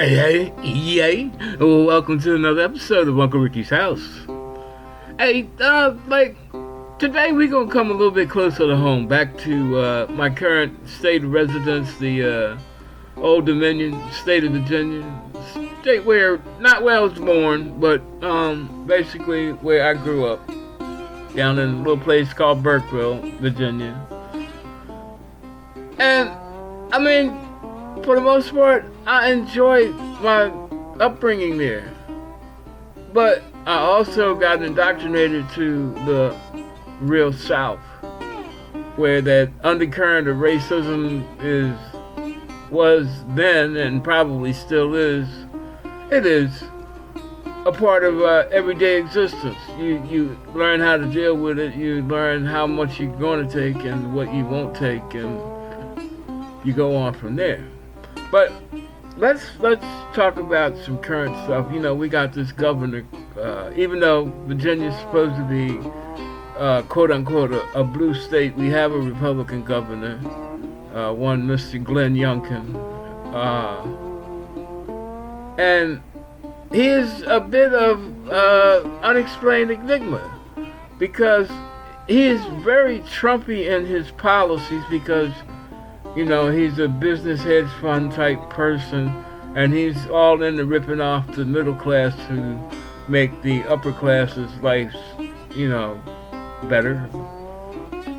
Hey, yay! Welcome to another episode of Uncle Ricky's House. Hey, today we're gonna come a little bit closer to home, back to my current state of residence, the Old Dominion, state of Virginia, state not where I was born, but basically where I grew up, down in a little place called Burkeville, Virginia. And I mean, for the most part, I enjoyed my upbringing there. But I also got indoctrinated to the real South, where that undercurrent of racism was then and probably still is. It is a part of everyday existence. You learn how to deal with it. You learn how much you're going to take and what you won't take, and you go on from there. But let's talk about some current stuff. You know, we got this governor, even though Virginia's supposed to be, quote unquote, a blue state, we have a Republican governor, one Mr. Glenn Youngkin. And he is a bit of unexplained enigma, because he is very Trumpy in his policies, because you know, he's a business hedge fund type person, and he's all into ripping off the middle class to make the upper classes' lives, you know, better.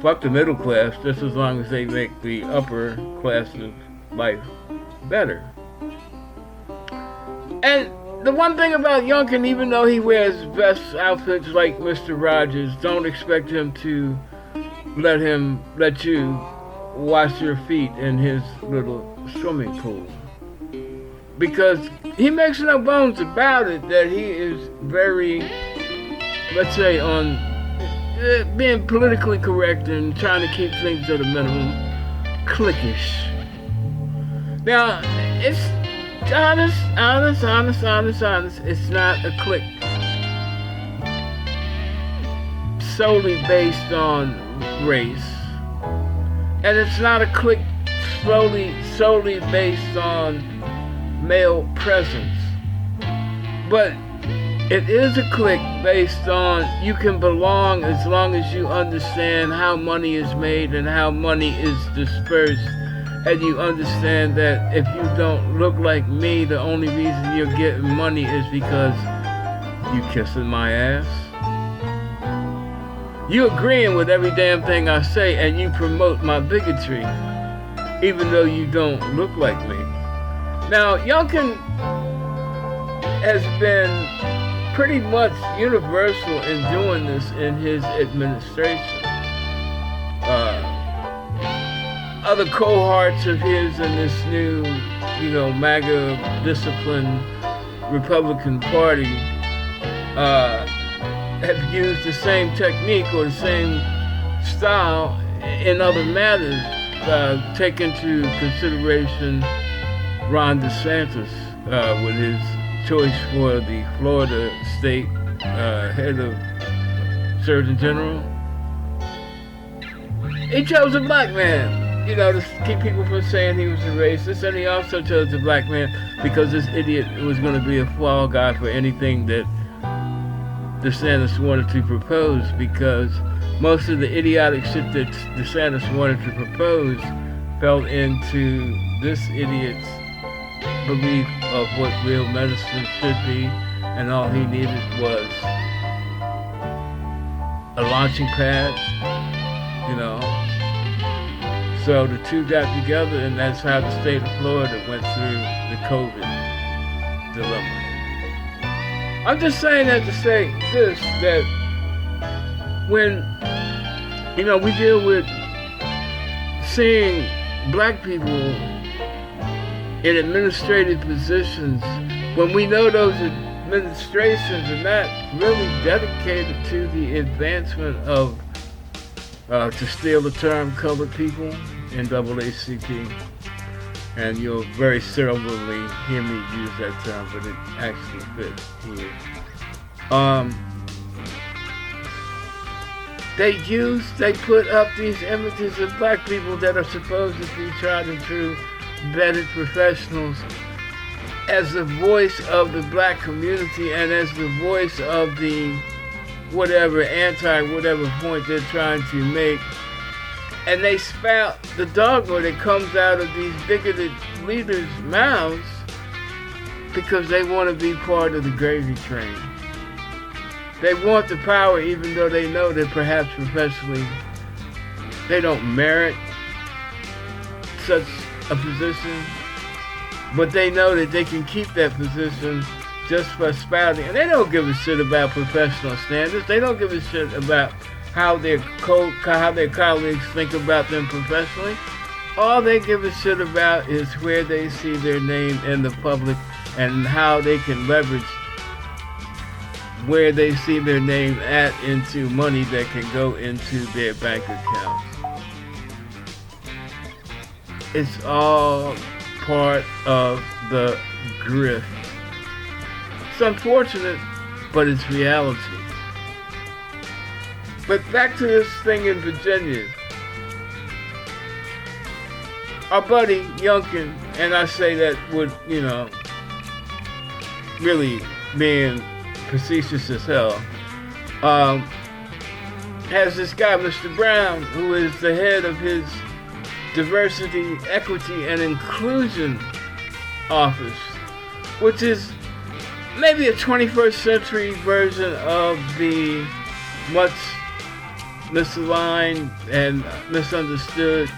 Fuck the middle class, just as long as they make the upper classes' life better. And the one thing about Youngkin, even though he wears vest outfits like Mr. Rogers, don't expect him to let you wash your feet in his little swimming pool, because he makes no bones about it that he is very, let's say, on being politically correct and trying to keep things at a minimum, cliquish. Now, it's honest, it's not a clique solely based on race. And it's not a clique solely based on male presence. But it is a clique based on you can belong as long as you understand how money is made and how money is dispersed. And you understand that if you don't look like me, the only reason you're getting money is because you kissing my ass. You agreeing with every damn thing I say, and you promote my bigotry, even though you don't look like me. Now, Youngkin has been pretty much universal in doing this in his administration. Other cohorts of his in this new, you know, MAGA disciplined Republican Party, have used the same technique or the same style in other matters. Take into consideration Ron DeSantis with his choice for the Florida state head of Surgeon General. He chose a black man, you know, to keep people from saying he was a racist, and he also chose a black man because this idiot was going to be a fall guy for anything that DeSantis wanted to propose, because most of the idiotic shit that DeSantis wanted to propose fell into this idiot's belief of what real medicine should be, and all he needed was a launching pad, you know. So the two got together, and that's how the state of Florida went through the COVID dilemma. I'm just saying that to say this, that when, you know, we deal with seeing black people in administrative positions, when we know those administrations are not really dedicated to the advancement of, to steal the term, colored people, NAACP. And you'll very seldomly hear me use that term, but it actually fits here. They put up these images of black people that are supposed to be tried and true, vetted professionals, as the voice of the black community and as the voice of the whatever point they're trying to make. And they spout the dogma that comes out of these bigoted leaders' mouths because they want to be part of the gravy train. They want the power even though they know that perhaps professionally they don't merit such a position, but they know that they can keep that position just for spouting. And they don't give a shit about professional standards. They don't give a shit about how their colleagues think about them professionally. All they give a shit about is where they see their name in the public and how they can leverage where they see their name at into money that can go into their bank accounts. It's all part of the grift. It's unfortunate, but it's reality. But back to this thing in Virginia. Our buddy Youngkin, and I say that with, really being facetious as hell, has this guy, Mr. Brown, who is the head of his Diversity, Equity, and Inclusion Office, which is maybe a 21st century version of the much misaligned and misunderstood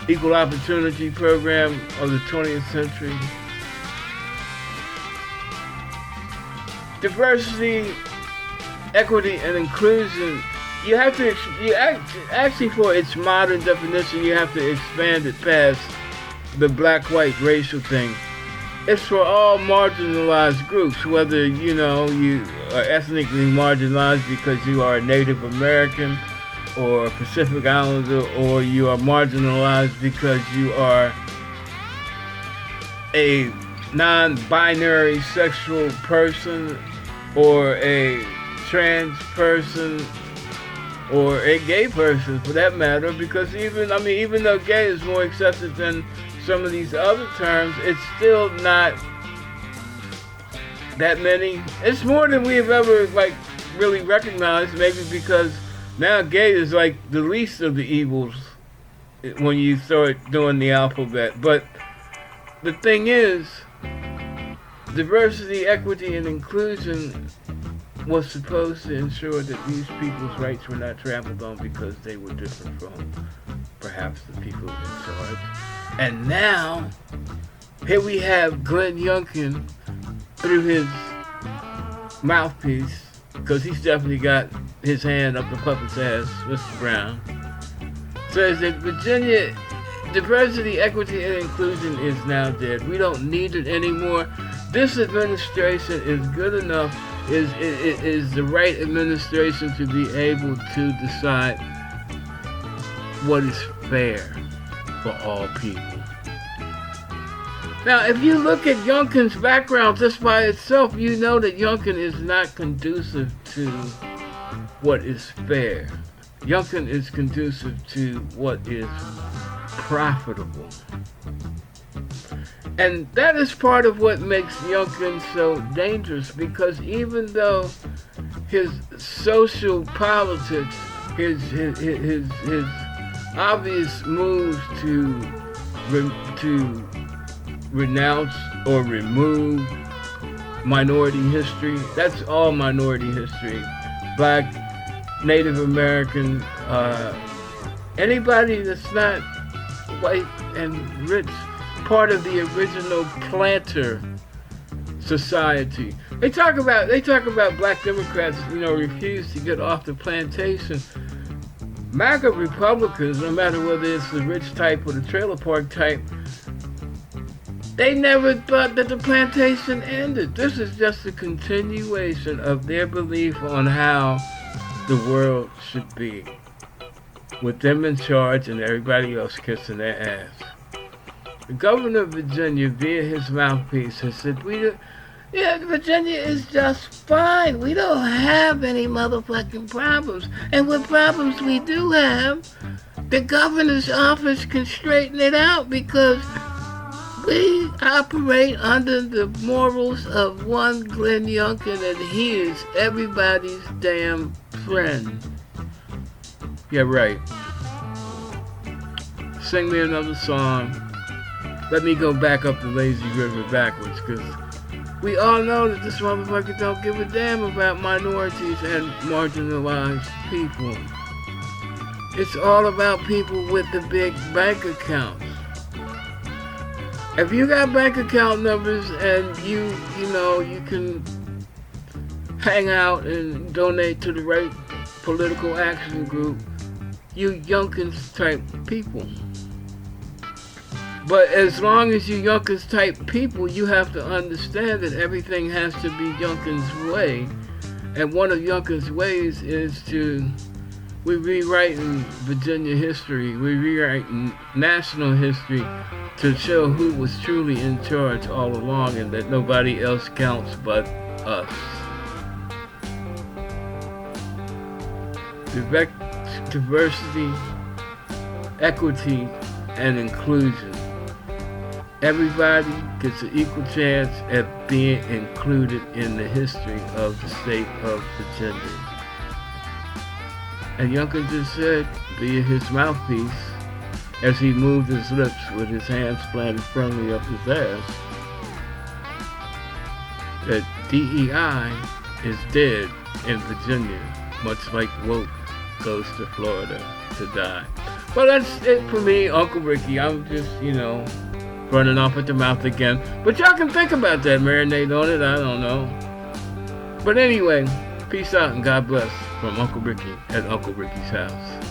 equal opportunity program of the 20th century. Diversity, equity, and inclusion, actually for its modern definition, you have to expand it past the black-white racial thing. It's for all marginalized groups, whether, you are ethnically marginalized because you are a Native American or a Pacific Islander, or you are marginalized because you are a non-binary sexual person, or a trans person, or a gay person for that matter, because even though gay is more accepted than some of these other terms, it's still not that many. It's more than we've ever really recognized, maybe because now gay is like the least of the evils when you start doing the alphabet. But the thing is, diversity, equity, and inclusion was supposed to ensure that these people's rights were not trampled on because they were different from perhaps the people in charge. And now, here we have Glenn Youngkin through his mouthpiece, because he's definitely got his hand up the puppet's ass, Mr. Brown, says that Virginia diversity, equity, and inclusion is now dead. We don't need it anymore. This administration is good enough, is the right administration to be able to decide what is fair for all people. Now, if you look at Youngkin's background just by itself, you know that Youngkin is not conducive to what is fair. Youngkin is conducive to what is profitable. And that is part of what makes Youngkin so dangerous, because even though his social politics, his obvious moves to renounce or remove minority history, that's all minority history, Black, Native American, anybody that's not white and rich, part of the original planter society. They talk about Black Democrats, refuse to get off the plantation. MAGA Republicans, no matter whether it's the rich type or the trailer park type, they never thought that the plantation ended. This is just a continuation of their belief on how the world should be, with them in charge and everybody else kissing their ass. The governor of Virginia, via his mouthpiece, has said, Virginia is just fine. We don't have any motherfucking problems. And what problems we do have, the governor's office can straighten it out, because We operate under the morals of one Glenn Youngkin, and he is everybody's damn friend. Yeah, right. Sing me another song. Let me go back up the lazy river backwards, because we all know that this motherfucker don't give a damn about minorities and marginalized people. It's all about people with the big bank accounts. If you got bank account numbers and you can hang out and donate to the right political action group, you Youngkin's type people. But as long as you Youngkin's type people, you have to understand that everything has to be Youngkin's way. And one of Youngkin's ways is we're rewriting Virginia history, we're rewriting national history to show who was truly in charge all along and that nobody else counts but us. Diversity, equity, and inclusion. Everybody gets an equal chance at being included in the history of the state of Virginia. And Youngkin just said, via his mouthpiece, as he moved his lips with his hands planted firmly up his ass, that DEI is dead in Virginia, much like woke goes to Florida to die. Well, that's it for me, Uncle Ricky. I'm just, running off at the mouth again. But y'all can think about that, marinate on it, I don't know. But anyway, peace out and God bless from Uncle Ricky at Uncle Ricky's house.